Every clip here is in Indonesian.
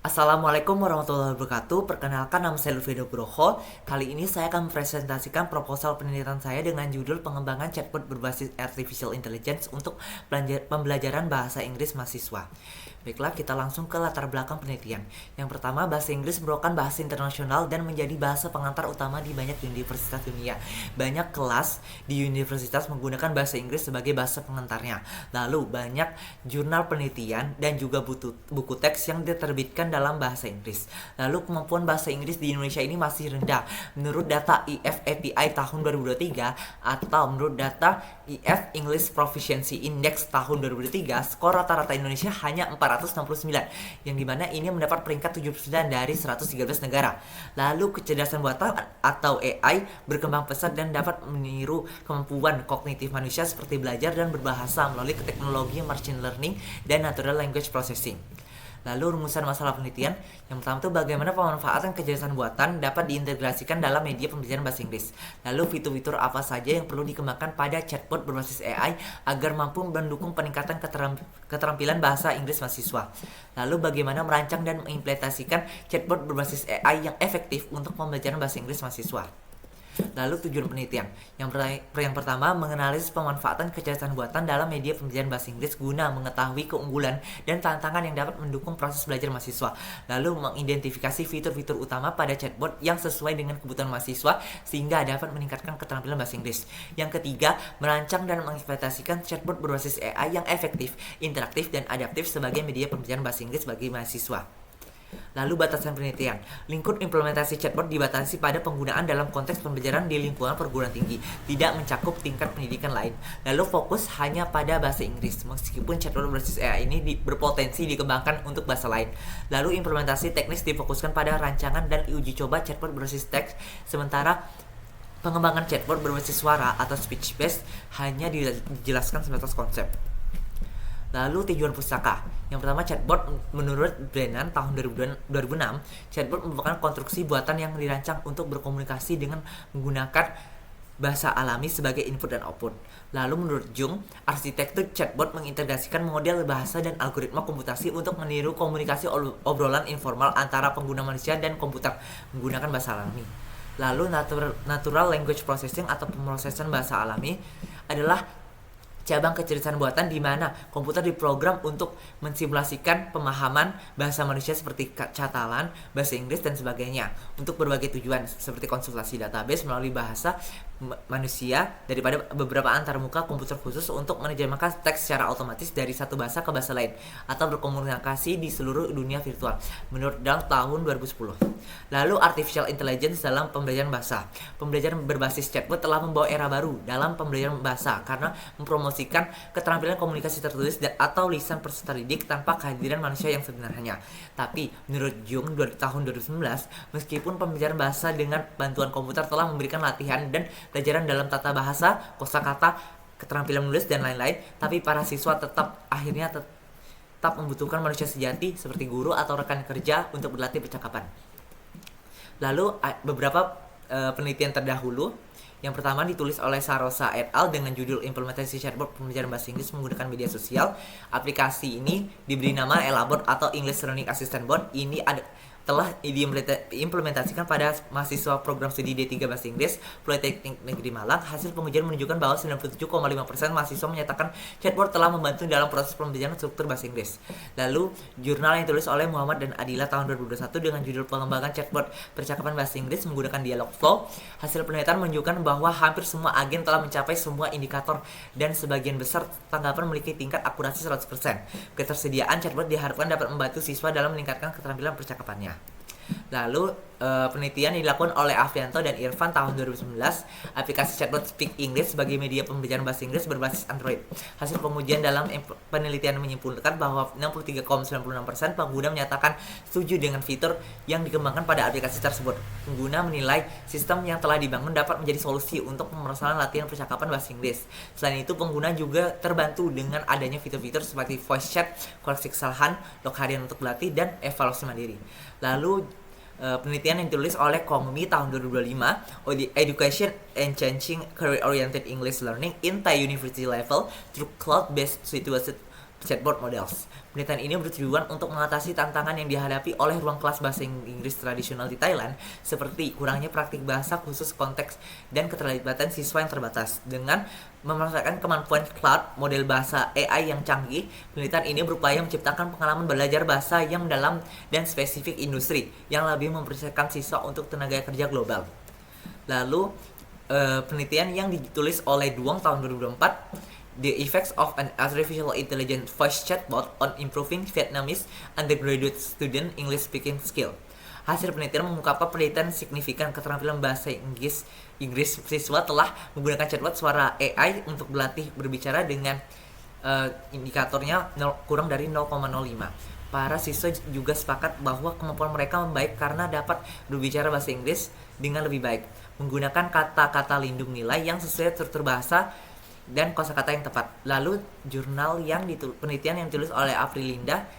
Assalamualaikum warahmatullahi wabarakatuh. Perkenalkan, nama saya Lufedo Broho. Kali ini saya akan mempresentasikan proposal penelitian saya dengan judul pengembangan chatbot berbasis artificial intelligence untuk pembelajaran bahasa Inggris mahasiswa. Baiklah, kita langsung ke latar belakang penelitian. Yang pertama, bahasa Inggris merupakan bahasa internasional dan menjadi bahasa pengantar utama di banyak universitas dunia. Banyak kelas di universitas menggunakan bahasa Inggris sebagai bahasa pengantarnya. Lalu, banyak jurnal penelitian dan juga buku teks yang diterbitkan dalam bahasa Inggris. Lalu, kemampuan bahasa Inggris di Indonesia ini masih rendah. Menurut data IF API tahun 2023 atau menurut data IF English Proficiency Index tahun 2023, skor rata-rata Indonesia hanya 469, yang dimana ini mendapat peringkat 79 dari 113 negara. Lalu, kecerdasan buatan atau AI berkembang pesat dan dapat meniru kemampuan kognitif manusia seperti belajar dan berbahasa melalui teknologi machine learning dan natural language processing. Lalu, rumusan masalah penelitian yang pertama itu bagaimana pemanfaatan kecerdasan buatan dapat diintegrasikan dalam media pembelajaran bahasa Inggris. Lalu, fitur-fitur apa saja yang perlu dikembangkan pada chatbot berbasis AI agar mampu mendukung peningkatan keterampilan bahasa Inggris mahasiswa. Lalu, bagaimana merancang dan mengimplementasikan chatbot berbasis AI yang efektif untuk pembelajaran bahasa Inggris mahasiswa. Lalu, tujuan penelitian. Yang pertama, menganalisis pemanfaatan kecerdasan buatan dalam media pembelajaran bahasa Inggris guna mengetahui keunggulan dan tantangan yang dapat mendukung proses belajar mahasiswa. Lalu, mengidentifikasi fitur-fitur utama pada chatbot yang sesuai dengan kebutuhan mahasiswa sehingga dapat meningkatkan keterampilan bahasa Inggris. Yang ketiga, merancang dan mengimplementasikan chatbot berbasis AI yang efektif, interaktif, dan adaptif sebagai media pembelajaran bahasa Inggris bagi mahasiswa. Lalu, batasan penelitian. Lingkup implementasi chatbot dibatasi pada penggunaan dalam konteks pembelajaran di lingkungan perguruan tinggi, tidak mencakup tingkat pendidikan lain. Lalu, fokus hanya pada bahasa Inggris, meskipun chatbot berbasis AI ini berpotensi dikembangkan untuk bahasa lain. Lalu, implementasi teknis difokuskan pada rancangan dan uji coba chatbot berbasis teks, sementara pengembangan chatbot berbasis suara atau speech based hanya dijelaskan sebatas konsep. Lalu, tujuan pustaka. Yang pertama, chatbot. Menurut Brennan tahun 2006, chatbot merupakan konstruksi buatan yang dirancang untuk berkomunikasi dengan menggunakan bahasa alami sebagai input dan output. Lalu, menurut Jung, arsitektur chatbot mengintegrasikan model bahasa dan algoritma komputasi untuk meniru komunikasi obrolan informal antara pengguna manusia dan komputer menggunakan bahasa alami. Lalu, natural language processing atau pemrosesan bahasa alami adalah cabang kecerdasan buatan di mana komputer diprogram untuk mensimulasikan pemahaman bahasa manusia seperti catalan, bahasa Inggris, dan sebagainya untuk berbagai tujuan seperti konsultasi database melalui bahasa manusia daripada beberapa antarmuka komputer khusus untuk menerjemahkan teks secara otomatis dari satu bahasa ke bahasa lain atau berkomunikasi di seluruh dunia virtual menurut Dell tahun 2010. Lalu, artificial intelligence dalam pembelajaran bahasa. Pembelajaran berbasis chatbot telah membawa era baru dalam pembelajaran bahasa karena mempromosikan keterampilan komunikasi tertulis atau lisan peserta didik tanpa kehadiran manusia yang sebenarnya. Tapi, menurut Jung tahun 2019, meskipun pembelajaran bahasa dengan bantuan komputer telah memberikan latihan dan pelajaran dalam tata bahasa, kosakata, keterampilan menulis, dan lain-lain, tapi para siswa akhirnya tetap membutuhkan manusia sejati seperti guru atau rekan kerja untuk berlatih percakapan. Lalu, beberapa penelitian terdahulu. Yang pertama ditulis oleh Sarosa et al. Dengan judul Implementasi Chatbot Pembelajaran Bahasa Inggris Menggunakan Media Sosial. Aplikasi ini diberi nama Elabot atau English Learning Assistant Bot. Ini telah diimplementasikan pada mahasiswa program studi D3 Bahasa Inggris Politeknik Negeri Malang. Hasil pengujian menunjukkan bahwa 97,5% mahasiswa menyatakan chatbot telah membantu dalam proses pembelajaran struktur bahasa Inggris. Lalu, jurnal yang ditulis oleh Muhammad dan Adila tahun 2021 dengan judul Pengembangan Chatbot Percakapan Bahasa Inggris Menggunakan Dialogflow. Hasil penelitian menunjukkan bahwa hampir semua agen telah mencapai semua indikator dan sebagian besar tanggapan memiliki tingkat akurasi 100%. Ketersediaan chatbot diharapkan dapat membantu siswa dalam meningkatkan keterampilan percakapannya. Lalu, penelitian dilakukan oleh Afianto dan Irfan tahun 2019, aplikasi chatbot Speak English sebagai media pembelajaran bahasa Inggris berbasis Android. Hasil pengujian dalam penelitian menyimpulkan bahwa 63,96% pengguna menyatakan setuju dengan fitur yang dikembangkan pada aplikasi tersebut. Pengguna menilai sistem yang telah dibangun dapat menjadi solusi untuk permasalahan latihan percakapan bahasa Inggris. Selain itu, pengguna juga terbantu dengan adanya fitur-fitur seperti voice chat, koreksi kesalahan, log harian untuk berlatih, dan evaluasi mandiri. Lalu, penelitian yang ditulis oleh Kong Mi tahun 2025, Education and Changing Career Oriented English Learning in Thai University Level through Cloud-Based Situated chatbot models. Penelitian ini bertujuan untuk mengatasi tantangan yang dihadapi oleh ruang kelas bahasa Inggris tradisional di Thailand, seperti kurangnya praktik bahasa khusus konteks dan keterlibatan siswa yang terbatas. Dengan memanfaatkan kemampuan cloud model bahasa AI yang canggih, penelitian ini berupaya menciptakan pengalaman belajar bahasa yang mendalam dan spesifik industri, yang lebih mempersiapkan siswa untuk tenaga kerja global. Lalu, penelitian yang ditulis oleh Duong tahun 2024, The Effects of an Artificial Intelligence Voice Chatbot on Improving Vietnamese Undergraduate Student English Speaking Skill. Hasil penelitian mengungkapkan penelitian signifikan keterampilan bahasa Inggris siswa telah menggunakan chatbot suara AI untuk berlatih berbicara dengan indikatornya kurang dari 0,05. Para siswa juga sepakat bahwa kemampuan mereka membaik karena dapat berbicara bahasa Inggris dengan lebih baik, menggunakan kata-kata lindung nilai yang sesuai struktur bahasa dan kosakata yang tepat. Lalu jurnal penelitian yang ditulis oleh Aprilinda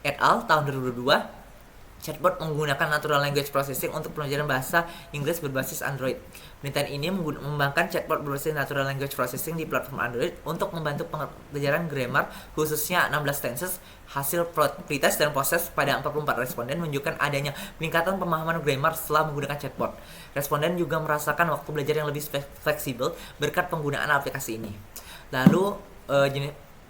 et al. Tahun 2022, chatbot menggunakan natural language processing untuk pembelajaran bahasa Inggris berbasis Android. Penelitian ini mengembangkan chatbot berbasis natural language processing di platform Android untuk membantu pembelajaran grammar, khususnya 16 tenses. Hasil pretest dan proses pada 44 responden menunjukkan adanya peningkatan pemahaman grammar setelah menggunakan chatbot. Responden juga merasakan waktu belajar yang lebih fleksibel berkat penggunaan aplikasi ini. Lalu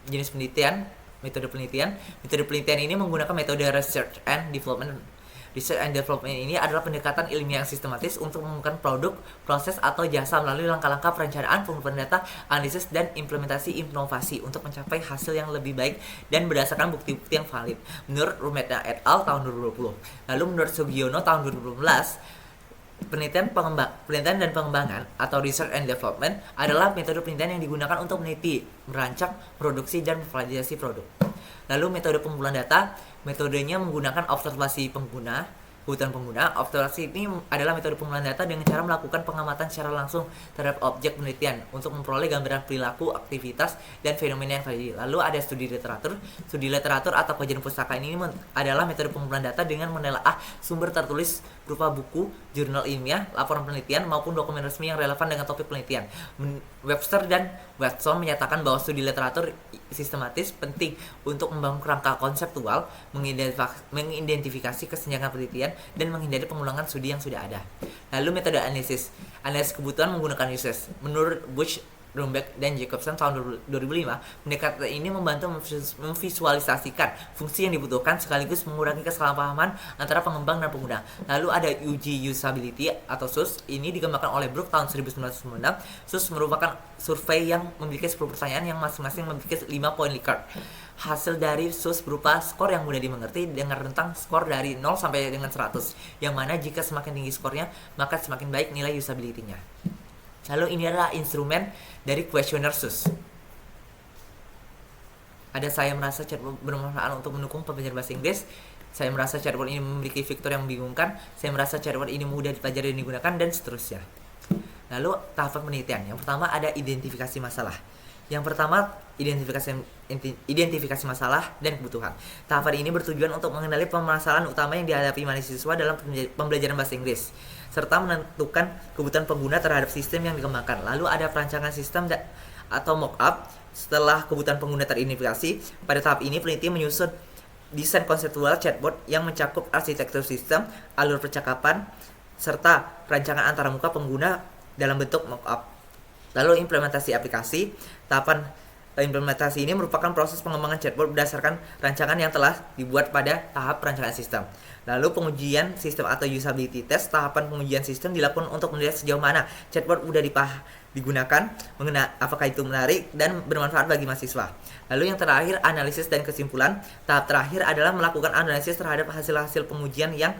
jenis penelitian, metode penelitian ini menggunakan metode research and development. Research and development ini adalah pendekatan ilmiah yang sistematis untuk menemukan produk, proses, atau jasa melalui langkah-langkah perencanaan, pengumpulan data, analisis, dan implementasi inovasi untuk mencapai hasil yang lebih baik dan berdasarkan bukti-bukti yang valid. Menurut Rumeta et al. Tahun 2020. Lalu menurut Sugiono tahun 2015, penelitian dan pengembangan atau research and development adalah metode penelitian yang digunakan untuk meneliti, merancang, produksi, dan memvalidasi produk. Lalu metode pengumpulan data, metodenya menggunakan observasi kebutuhan pengguna. Observasi ini adalah metode pengumpulan data dengan cara melakukan pengamatan secara langsung terhadap objek penelitian untuk memperoleh gambaran perilaku, aktivitas, dan fenomena yang terjadi. Lalu ada studi literatur. Studi literatur atau kajian pustaka ini adalah metode pengumpulan data dengan menelaah sumber tertulis berupa buku, jurnal ilmiah, laporan penelitian, maupun dokumen resmi yang relevan dengan topik penelitian. Webster dan Watson menyatakan bahwa studi literatur sistematis penting untuk membangun kerangka konseptual, mengidentifikasi kesenjangan penelitian, dan menghindari pengulangan studi yang sudah ada. Lalu metode analisis kebutuhan menggunakan use case. Menurut Bush, Rumbeck, dan Jacobson tahun 2005, pendekatan ini membantu memvisualisasikan fungsi yang dibutuhkan sekaligus mengurangi kesalahpahaman antara pengembang dan pengguna. Lalu ada uji usability atau SUS. Ini dikembangkan oleh Brook tahun 1996. SUS merupakan survei yang memiliki 10 pertanyaan yang masing-masing memiliki 5 poin Likert. Hasil dari SUS berupa skor yang mudah dimengerti dengan rentang skor dari 0 sampai dengan 100, yang mana jika semakin tinggi skornya, maka semakin baik nilai usability-nya. Lalu ini adalah instrumen dari kuesioner SUS. Saya merasa chatbot bermanfaat untuk mendukung pembelajaran bahasa Inggris. Saya merasa chatbot ini memiliki fitur yang membingungkan. Saya merasa chatbot ini mudah dipelajari dan digunakan, dan seterusnya. Lalu tahapan penelitian. Yang pertama ada identifikasi masalah. Yang pertama, identifikasi masalah dan kebutuhan. Tahapan ini bertujuan untuk mengenali permasalahan utama yang dihadapi mahasiswa dalam pembelajaran bahasa Inggris, serta menentukan kebutuhan pengguna terhadap sistem yang dikembangkan. Lalu ada perancangan sistem atau mock-up. Setelah kebutuhan pengguna teridentifikasi, pada tahap ini peneliti menyusun desain konseptual chatbot yang mencakup arsitektur sistem, alur percakapan, serta rancangan antarmuka pengguna dalam bentuk mock-up. Lalu implementasi aplikasi. Tahapan implementasi ini merupakan proses pengembangan chatbot berdasarkan rancangan yang telah dibuat pada tahap perancangan sistem. Lalu pengujian sistem atau usability test. Tahapan pengujian sistem dilakukan untuk melihat sejauh mana chatbot sudah digunakan, apakah itu menarik dan bermanfaat bagi mahasiswa. Lalu yang terakhir, analisis dan kesimpulan. Tahap terakhir adalah melakukan analisis terhadap hasil-hasil pengujian yang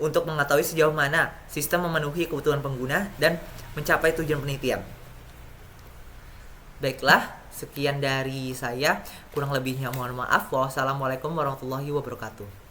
untuk mengetahui sejauh mana sistem memenuhi kebutuhan pengguna dan mencapai tujuan penelitian. Baiklah, sekian dari saya. Kurang lebihnya mohon maaf. Wassalamualaikum warahmatullahi wabarakatuh.